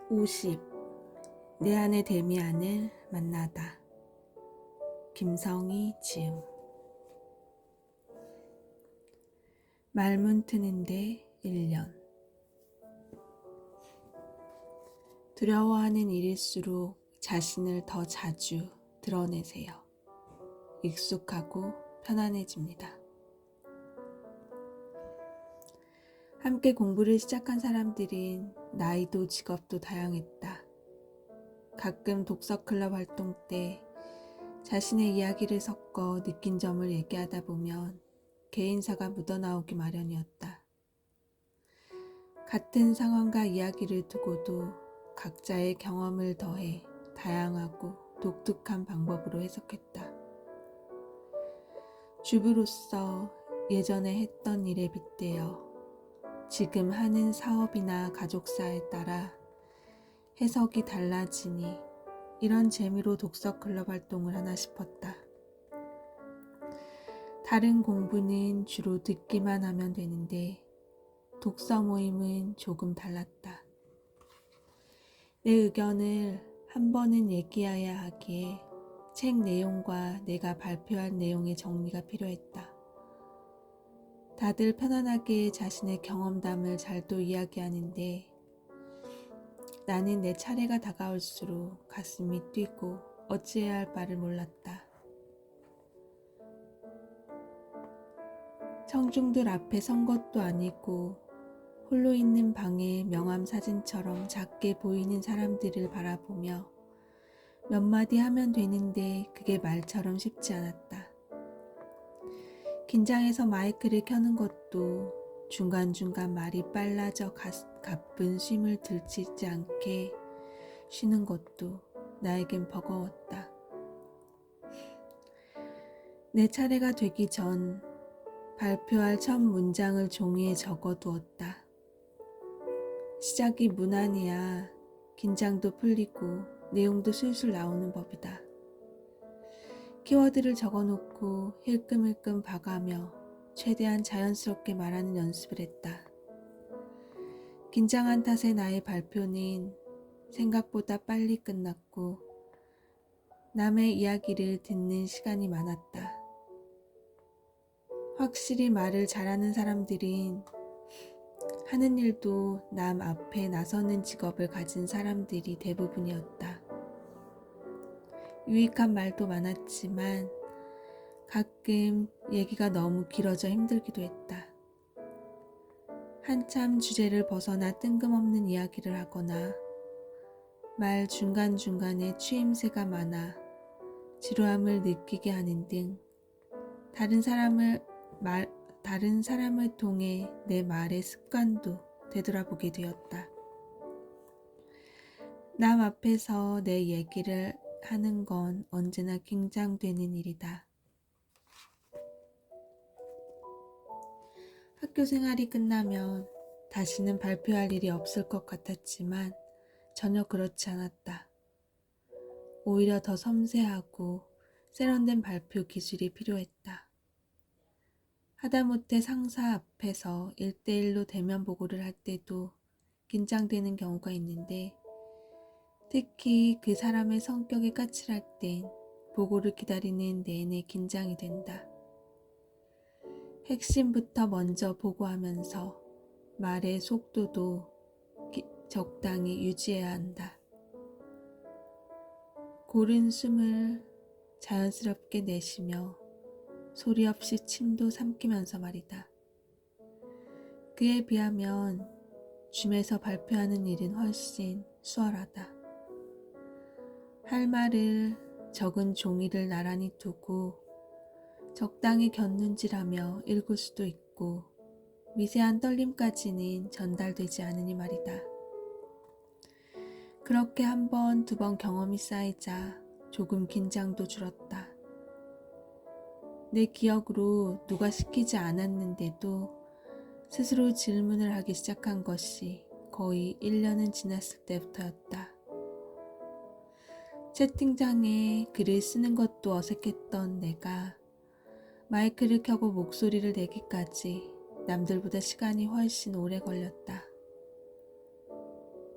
50. 내 안의 데미안을 만나다. 김성희 지음. 말문 트는데 1년. 두려워하는 일일수록 자신을 더 자주 드러내세요. 익숙하고 편안해집니다. 함께 공부를 시작한 사람들은 나이도 직업도 다양했다. 가끔 독서클럽 활동 때 자신의 이야기를 섞어 느낀 점을 얘기하다 보면 개인사가 묻어나오기 마련이었다. 같은 상황과 이야기를 두고도 각자의 경험을 더해 다양하고 독특한 방법으로 해석했다. 주부로서 예전에 했던 일에 빗대어 지금 하는 사업이나 가족사에 따라 해석이 달라지니 이런 재미로 독서클럽 활동을 하나 싶었다. 다른 공부는 주로 듣기만 하면 되는데 독서 모임은 조금 달랐다. 내 의견을 한 번은 얘기해야 하기에 책 내용과 내가 발표할 내용의 정리가 필요했다. 다들 편안하게 자신의 경험담을 잘도 이야기하는데 나는 내 차례가 다가올수록 가슴이 뛰고 어찌해야 할 바를 몰랐다. 청중들 앞에 선 것도 아니고 홀로 있는 방에 명함 사진처럼 작게 보이는 사람들을 바라보며 몇 마디 하면 되는데 그게 말처럼 쉽지 않았다. 긴장해서 마이크를 켜는 것도 중간중간 말이 빨라져 가쁜 쉼을 들치지 않게 쉬는 것도 나에겐 버거웠다. 내 차례가 되기 전 발표할 첫 문장을 종이에 적어두었다. 시작이 무난해야 긴장도 풀리고 내용도 술술 나오는 법이다. 키워드를 적어놓고 힐끔힐끔 봐가며 최대한 자연스럽게 말하는 연습을 했다. 긴장한 탓에 나의 발표는 생각보다 빨리 끝났고 남의 이야기를 듣는 시간이 많았다. 확실히 말을 잘하는 사람들은 하는 일도 남 앞에 나서는 직업을 가진 사람들이 대부분이었다. 유익한 말도 많았지만 가끔 얘기가 너무 길어져 힘들기도 했다. 한참 주제를 벗어나 뜬금없는 이야기를 하거나 말 중간중간에 추임새가 많아 지루함을 느끼게 하는 등 다른 사람을 통해 내 말의 습관도 되돌아보게 되었다. 남 앞에서 내 얘기를 하는 건 언제나 긴장되는 일이다. 학교 생활이 끝나면 다시는 발표할 일이 없을 것 같았지만 전혀 그렇지 않았다. 오히려 더 섬세하고 세련된 발표 기술이 필요했다. 하다못해 상사 앞에서 1대1로 대면 보고를 할 때도 긴장되는 경우가 있는데 특히 그 사람의 성격이 까칠할 땐 보고를 기다리는 내내 긴장이 된다. 핵심부터 먼저 보고하면서 말의 속도도 적당히 유지해야 한다. 고른 숨을 자연스럽게 내쉬며 소리 없이 침도 삼키면서 말이다. 그에 비하면 줌에서 발표하는 일은 훨씬 수월하다. 할 말을 적은 종이를 나란히 두고 적당히 곁눈질하며 읽을 수도 있고 미세한 떨림까지는 전달되지 않으니 말이다. 그렇게 한 번, 두 번 경험이 쌓이자 조금 긴장도 줄었다. 내 기억으로 누가 시키지 않았는데도 스스로 질문을 하기 시작한 것이 거의 1년은 지났을 때부터였다. 채팅창에 글을 쓰는 것도 어색했던 내가 마이크를 켜고 목소리를 내기까지 남들보다 시간이 훨씬 오래 걸렸다.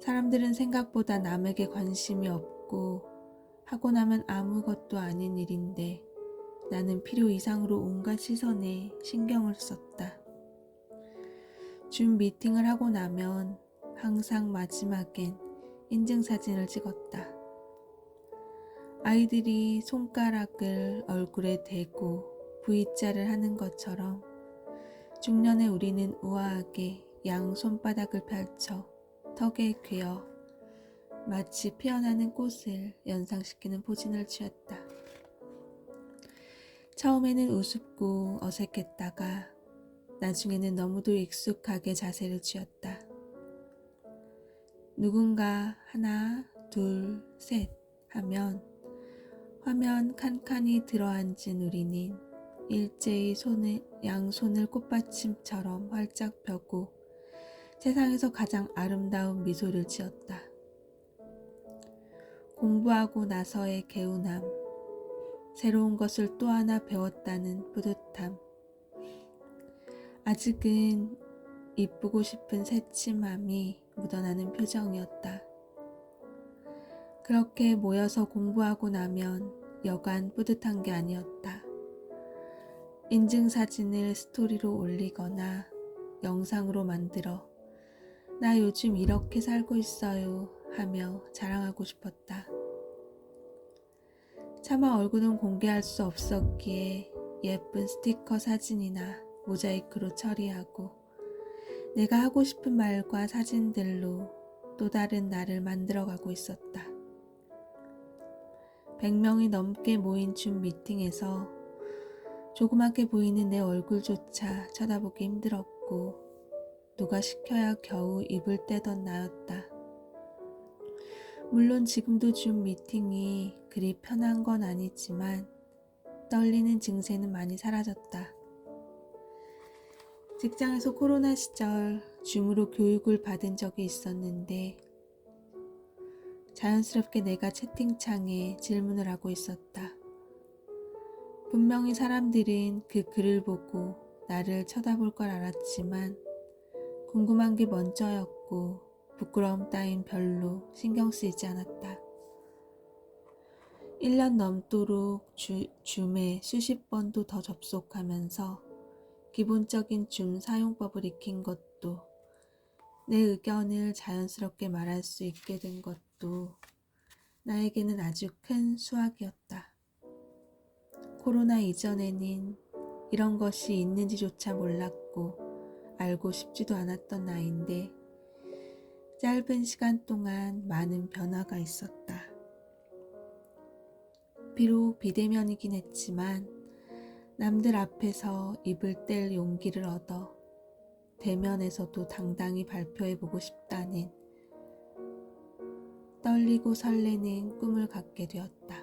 사람들은 생각보다 남에게 관심이 없고 하고 나면 아무것도 아닌 일인데 나는 필요 이상으로 온갖 시선에 신경을 썼다. 줌 미팅을 하고 나면 항상 마지막엔 인증사진을 찍었다. 아이들이 손가락을 얼굴에 대고 V자를 하는 것처럼 중년의 우리는 우아하게 양 손바닥을 펼쳐 턱에 괴어 마치 피어나는 꽃을 연상시키는 포진을 취했다. 처음에는 우습고 어색했다가 나중에는 너무도 익숙하게 자세를 취했다. 누군가 하나, 둘, 셋 하면 화면 칸칸이 들어앉은 우리는 일제히 양손을 꽃받침처럼 활짝 펴고 세상에서 가장 아름다운 미소를 지었다. 공부하고 나서의 개운함, 새로운 것을 또 하나 배웠다는 뿌듯함, 아직은 이쁘고 싶은 새침함이 묻어나는 표정이었다. 그렇게 모여서 공부하고 나면 여간 뿌듯한 게 아니었다. 인증사진을 스토리로 올리거나 영상으로 만들어 나 요즘 이렇게 살고 있어요 하며 자랑하고 싶었다. 차마 얼굴은 공개할 수 없었기에 예쁜 스티커 사진이나 모자이크로 처리하고 내가 하고 싶은 말과 사진들로 또 다른 나를 만들어가고 있었다. 100명이 넘게 모인 줌 미팅에서 조그맣게 보이는 내 얼굴조차 쳐다보기 힘들었고 누가 시켜야 겨우 입을 떼던 나였다. 물론 지금도 줌 미팅이 그리 편한 건 아니지만 떨리는 증세는 많이 사라졌다. 직장에서 코로나 시절 줌으로 교육을 받은 적이 있었는데 자연스럽게 내가 채팅창에 질문을 하고 있었다. 분명히 사람들은 그 글을 보고 나를 쳐다볼 걸 알았지만 궁금한 게 먼저였고 부끄러움 따윈 별로 신경 쓰이지 않았다. 1년 넘도록 줌에 수십 번도 더 접속하면서 기본적인 줌 사용법을 익힌 것도 내 의견을 자연스럽게 말할 수 있게 된 것도 나에게는 아주 큰 수확이었다. 코로나 이전에는 이런 것이 있는지조차 몰랐고 알고 싶지도 않았던 나인데 짧은 시간 동안 많은 변화가 있었다. 비록 비대면이긴 했지만 남들 앞에서 입을 뗄 용기를 얻어 대면에서도 당당히 발표해보고 싶다는 떨리고 설레는 꿈을 갖게 되었다.